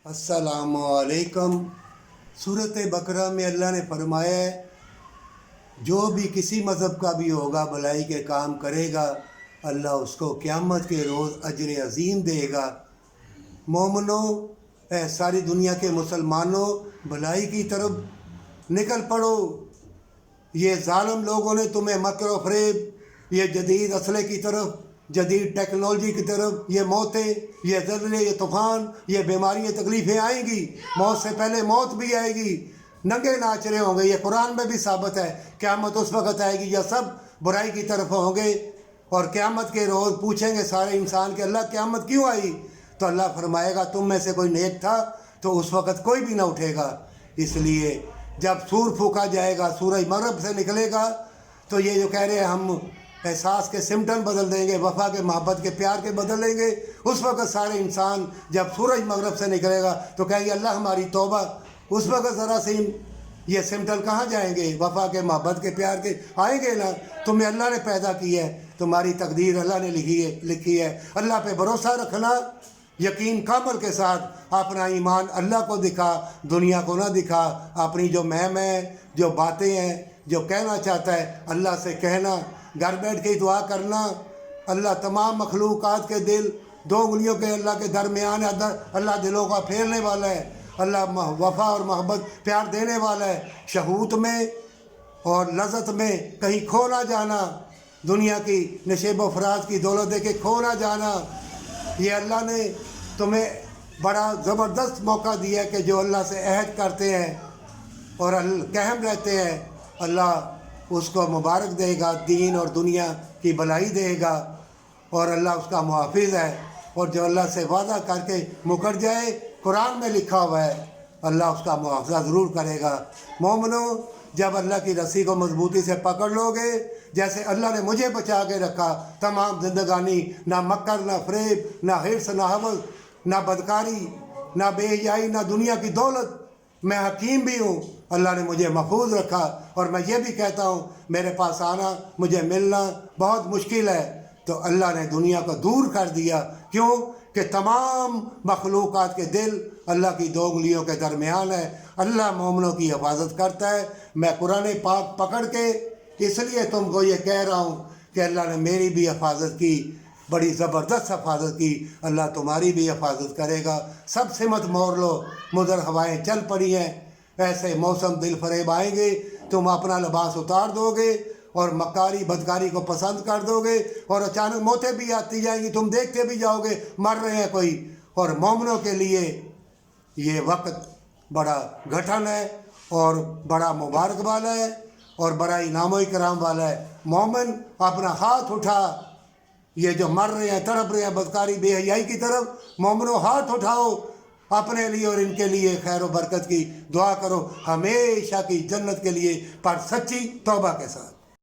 अस्सलामु अलैकुम। सूरत बकरा में अल्लाह ने फरमाया है, जो भी किसी मज़हब का भी होगा, भलाई के काम करेगा, अल्लाह उसको क़यामत के रोज़ अजर अज़ीम देगा। मोमिनों, सारी दुनिया के मुसलमानों, भलाई की तरफ निकल पड़ो। ये ज़ालिम लोगों ने तुम्हें मकर व फ़रेब, ये जदीद असले की तरफ, जदीद टेक्नोलॉजी की तरफ, ये मौतें, ये ज़लज़ले, ये तूफ़ान, ये बीमारियाँ, तकलीफ़ें आएंगी। मौत से पहले मौत भी आएगी। नंगे नाच रहे होंगे, ये कुरान में भी साबित है। क़यामत उस वक़्त आएगी जब सब बुराई की तरफ होंगे और क़यामत के रोज़ पूछेंगे सारे इंसान कि अल्लाह क़यामत क्यों आई? तो अल्लाह फरमाएगा, तुम में से कोई नेक था तो उस वक़्त कोई भी ना उठेगा। इसलिए जब सूर फूका जाएगा, सूरज मगरब से निकलेगा, तो ये जो कह रहे हैं हम एहसास के सिम्टम बदल देंगे, वफ़ा के, मोहब्बत के, प्यार के बदल देंगे, उस वक़्त सारे इंसान जब सूरज मगरब से निकलेगा तो कहेंगे अल्लाह हमारी तौबा। उस वक़्त ज़रा सी ये सिम्टम कहाँ जाएंगे? वफ़ा के, मोहब्बत के, प्यार के आएंगे ना। तुम्हें अल्लाह ने पैदा किया है, तुम्हारी तकदीर अल्लाह ने लिखी है। अल्लाह पे भरोसा रखना, यकीन कामल के साथ अपना ईमान अल्लाह को दिखा, दुनिया को ना दिखा। अपनी जो महम है, जो बातें हैं, जो कहना चाहता है, अल्लाह से कहना, घर बैठ के ही दुआ करना। अल्लाह तमाम मखलूक़ात के दिल दो उंगलियों के अल्लाह के दरमियान है। अल्लाह दिलों का फेरने वाला है। अल्लाह वफ़ा और मोहब्बत, प्यार देने वाला है। शहूत में और लज़्ज़त में कहीं खो ना जाना, दुनिया की नशेब व फराज की दौलत दे के खो ना जाना। ये अल्लाह ने तुम्हें बड़ा ज़बरदस्त मौका दिया है कि जो अल्लाह से अहद करते हैं और कहम रहते हैं, अल्लाह उसको मुबारक देगा, दीन और दुनिया की भलाई देगा और अल्लाह उसका मुहाफ़िज़ है। और जो अल्लाह से वादा करके मुकर जाए, कुरान में लिखा हुआ है, अल्लाह उसका मुआवजा ज़रूर करेगा। मोमिनों, जब अल्लाह की रस्सी को मजबूती से पकड़ लोगे, जैसे अल्लाह ने मुझे बचा के रखा तमाम ज़िंदगानी, ना मक्कर, ना फ़रेब, ना हिर्स, ना हवस, ना बदकारी, ना बेहयाई, ना दुनिया की दौलत, मैं हकीम भी हूँ। अल्लाह ने मुझे महफूज रखा। और मैं ये भी कहता हूँ, मेरे पास आना, मुझे मिलना बहुत मुश्किल है, तो अल्लाह ने दुनिया को दूर कर दिया। क्यों? कि तमाम मखलूक़ात के दिल अल्लाह की दो उंगलियों के दरमियान है। अल्लाह मोमिनों की हिफाजत करता है। मैं कुरान पाक पकड़ के इसलिए तुमको ये कह रहा हूँ कि अल्लाह ने मेरी भी हिफाजत की, बड़ी ज़बरदस्त हिफाजत की। अल्लाह तुम्हारी भी हिफाजत करेगा। सब सिमत मोड़ लो, मुदर हवाएँ चल पड़ी हैं। ऐसे मौसम दिल फरेब आएंगे, तुम अपना लिबास उतार दोगे और मक्कारी बदकारी को पसंद कर दोगे और अचानक मौतें भी आती जाएंगी, तुम देखते भी जाओगे मर रहे हैं कोई। और मोमिनों के लिए ये वक्त बड़ा घटन है और बड़ा मुबारक वाला है और बड़ा इनाम इकराम वाला है। मोमिन अपना हाथ उठा, ये जो मर रहे हैं, तड़प रहे हैं बदकारी बेहयाई की तरफ, मोमिनों हाथ उठाओ अपने लिए और इनके लिए खैर व बरकत की दुआ करो, हमेशा की जन्नत के लिए, पर सच्ची तौबा के साथ।